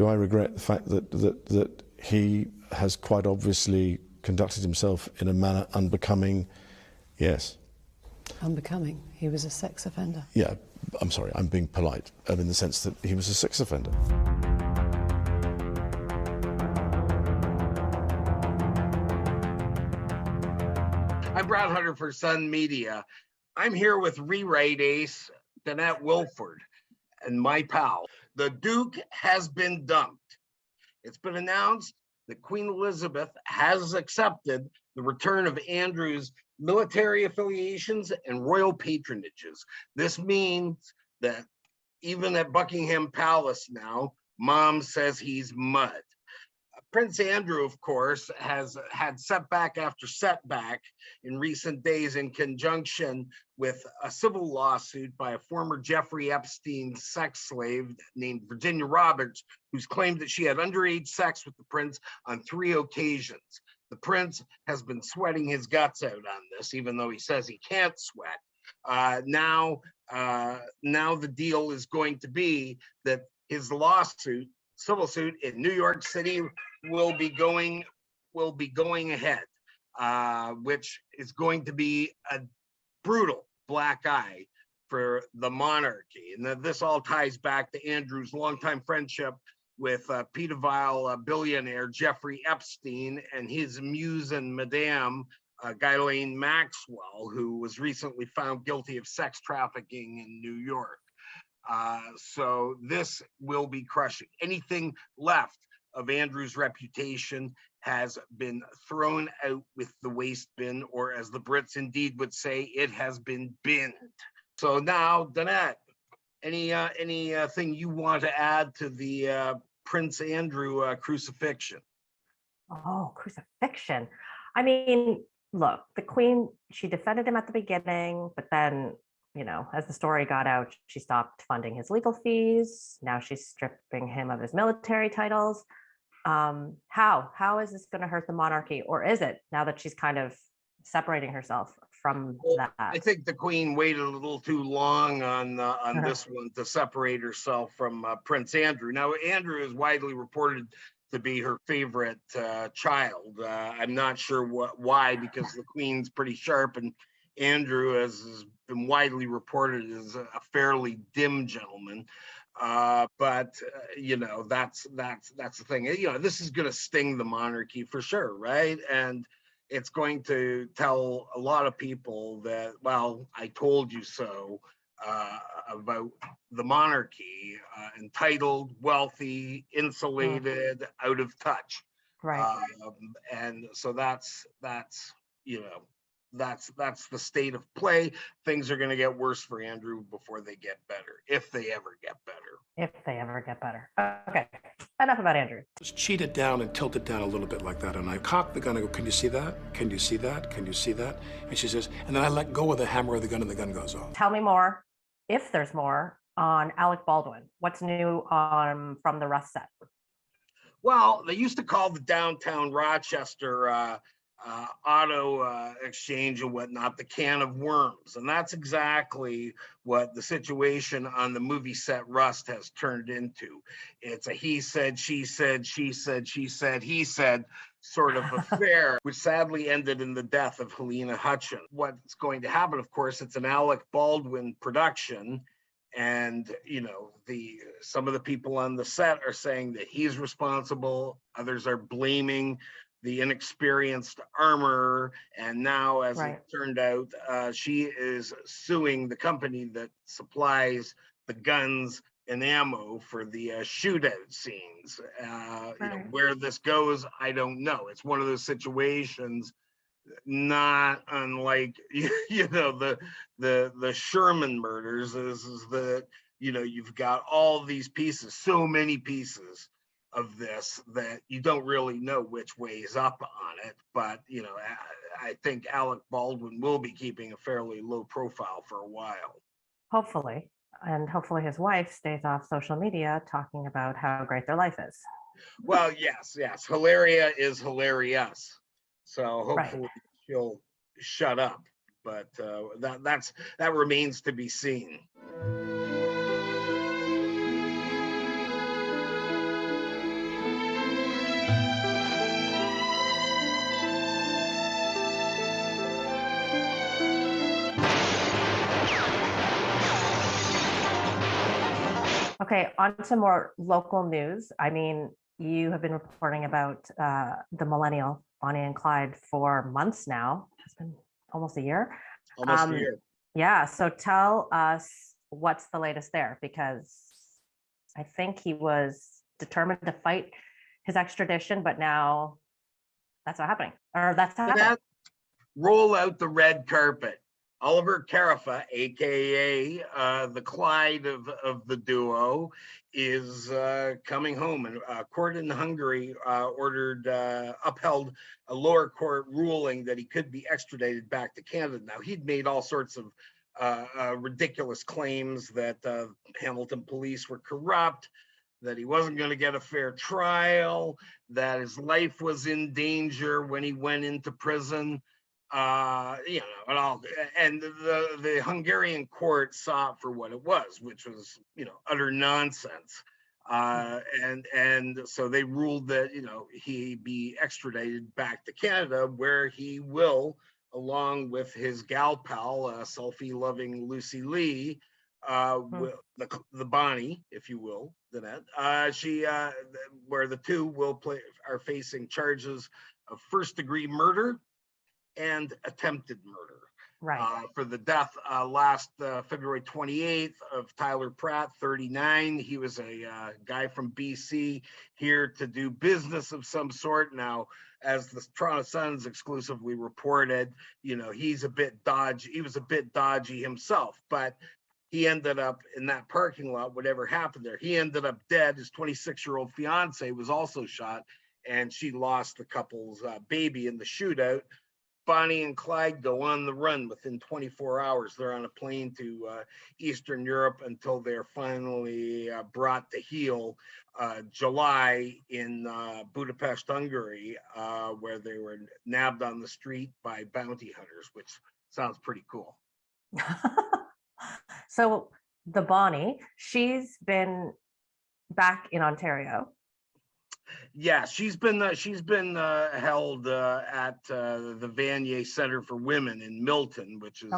Do I regret the fact that he has quite obviously conducted himself in a manner unbecoming? Yes. Unbecoming? He was a sex offender. Yeah, I'm sorry, I'm being polite, in the sense that he was a sex offender. I'm Brad Hunter for Sun Media. I'm here with rewrite ace Denette Wilford and my pal. The Duke has been dumped. It's been announced that Queen Elizabeth has accepted the return of Andrew's military affiliations and royal patronages. This means that even at Buckingham Palace now, Mom says he's mud. Prince Andrew, of course, has had setback after setback in recent days in conjunction with a civil lawsuit by a former Jeffrey Epstein sex slave named Virginia Roberts, who's claimed that she had underage sex with the prince on 3 occasions. The prince has been sweating his guts out on this, even though he says he can't sweat. Now the deal is going to be that his lawsuit, civil suit in New York City, will be going ahead, which is going to be a brutal black eye for the monarchy. And this all ties back to Andrew's longtime friendship with pedophile billionaire Jeffrey Epstein and his muse and madame, Ghislaine Maxwell, who was recently found guilty of sex trafficking in New York. So this will be crushing. Anything left of Andrew's reputation has been thrown out with the waste bin, or as the Brits indeed would say, it has been binned. So now, Denette, anything you want to add to the Prince Andrew crucifixion? Oh, crucifixion. I mean, look, the Queen, she defended him at the beginning, but then, you know, as the story got out, she stopped funding his legal fees. Now she's stripping him of his military titles. How is this going to hurt the monarchy, or is it, now that she's kind of separating herself from that? I think the Queen waited a little too long on this one to separate herself from Prince Andrew. Now, Andrew is widely reported to be her favorite child. I'm not sure why, because the Queen's pretty sharp, and Andrew, as has been widely reported, is a fairly dim gentleman. But you know, that's the thing. You know, this is going to sting the monarchy for sure, right? And it's going to tell a lot of people that, well, I told you so, about the monarchy, entitled, wealthy, insulated, out of touch. Right. And so that's you know, that's the state of play. Things are going to get worse for Andrew before they get better, if they ever get better. If they ever get better. Okay, enough about Andrew. Just cheat it down and tilt it down a little bit like that. And I cock the gun and go, can you see that? Can you see that? Can you see that? And she says, and then I let go of the hammer of the gun and the gun goes off. Tell me more, if there's more, on Alec Baldwin. What's new from the Rust set? Well, they used to call the downtown Rochester auto exchange and whatnot the can of worms, and that's exactly what the situation on the movie set Rust has turned into. It's a he said, she said, she said, she said, he said sort of affair, which sadly ended in the death of Helena Hutchins. What's going to happen, of course, it's an Alec Baldwin production, and you know, some of the people on the set are saying that he's responsible, others are blaming the inexperienced armorer, and now, as it turned out, she is suing the company that supplies the guns and ammo for the shootout scenes. You know, where this goes, I don't know. It's one of those situations, not unlike you know, the Sherman murders. Is that, you know, you've got all these pieces, so many pieces of this, that you don't really know which way is up on it. But you know, I think Alec Baldwin will be keeping a fairly low profile for a while. Hopefully, and hopefully his wife stays off social media talking about how great their life is. Well, yes, Hilaria is hilarious, so hopefully she'll shut up. But that remains to be seen. Okay, on to more local news. I mean, you have been reporting about the Millennial, Bonnie and Clyde, for months now. It's been almost a year. Almost a year. Yeah, so tell us what's the latest there, because I think he was determined to fight his extradition, but now that's not happening, or that's happening. Roll out the red carpet. Oliver Carafa, aka the Clyde of the duo, is coming home. And a court in Hungary upheld a lower court ruling that he could be extradited back to Canada. Now, he'd made all sorts of ridiculous claims that Hamilton police were corrupt, that he wasn't going to get a fair trial, that his life was in danger when he went into prison. And the Hungarian court saw it for what it was, which was, utter nonsense. And so they ruled that, he be extradited back to Canada, where he will, along with his gal pal, selfie-loving Lucy Lee, the Bonnie, if you will, Denette, where the two are facing charges of first-degree murder and attempted murder. Right. For the death last February 28th of Tyler Pratt, 39. He was a guy from BC here to do business of some sort. Now, as the Toronto Sun's exclusively reported, he's a bit dodgy. He was a bit dodgy himself, but he ended up in that parking lot. Whatever happened there, he ended up dead. His 26-year-old fiance was also shot, and she lost the couple's baby in the shootout. Bonnie and Clyde go on the run within 24 hours. They're on a plane to Eastern Europe until they're finally brought to heel July in Budapest, Hungary, where they were nabbed on the street by bounty hunters, which sounds pretty cool. So the Bonnie, she's been back in Ontario. Yeah, she's been held at the Vanier Center for Women in Milton, which is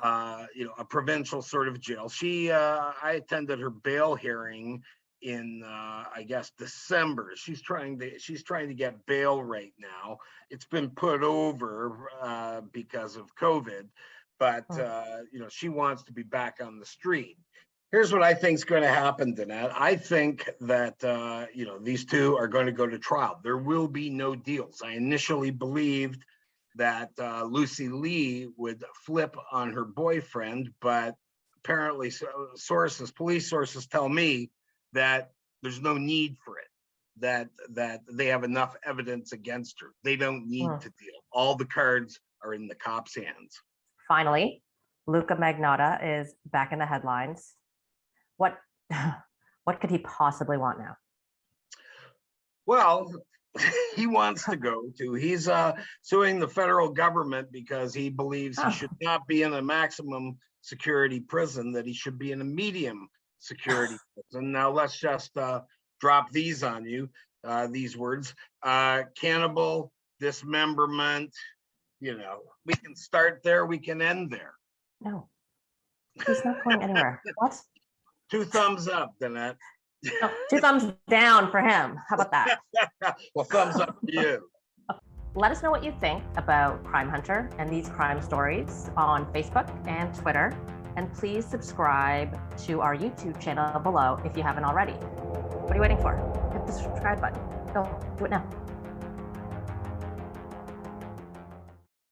a provincial sort of jail. I attended her bail hearing in I guess December. She's trying to get bail right now. It's been put over because of COVID, but she wants to be back on the street. Here's what I think is going to happen, Denette. I think that, these two are going to go to trial. There will be no deals. I initially believed that Lucy Lee would flip on her boyfriend, but apparently police sources tell me that there's no need for it, that they have enough evidence against her. They don't need to deal. All the cards are in the cops' hands. Finally, Luka Magnotta is back in the headlines. What could he possibly want now? Well, he wants to go to. He's suing the federal government because he believes he should not be in a maximum security prison, that he should be in a medium security prison. Now, let's just drop these on you, these words. Cannibal, dismemberment, we can start there, we can end there. No, he's not going anywhere. What? 2 thumbs up, Denette. No, 2 thumbs down for him. How about that? Well, thumbs up for you. Let us know what you think about Crime Hunter and these crime stories on Facebook and Twitter. And please subscribe to our YouTube channel below if you haven't already. What are you waiting for? Hit the subscribe button. Go, do it now.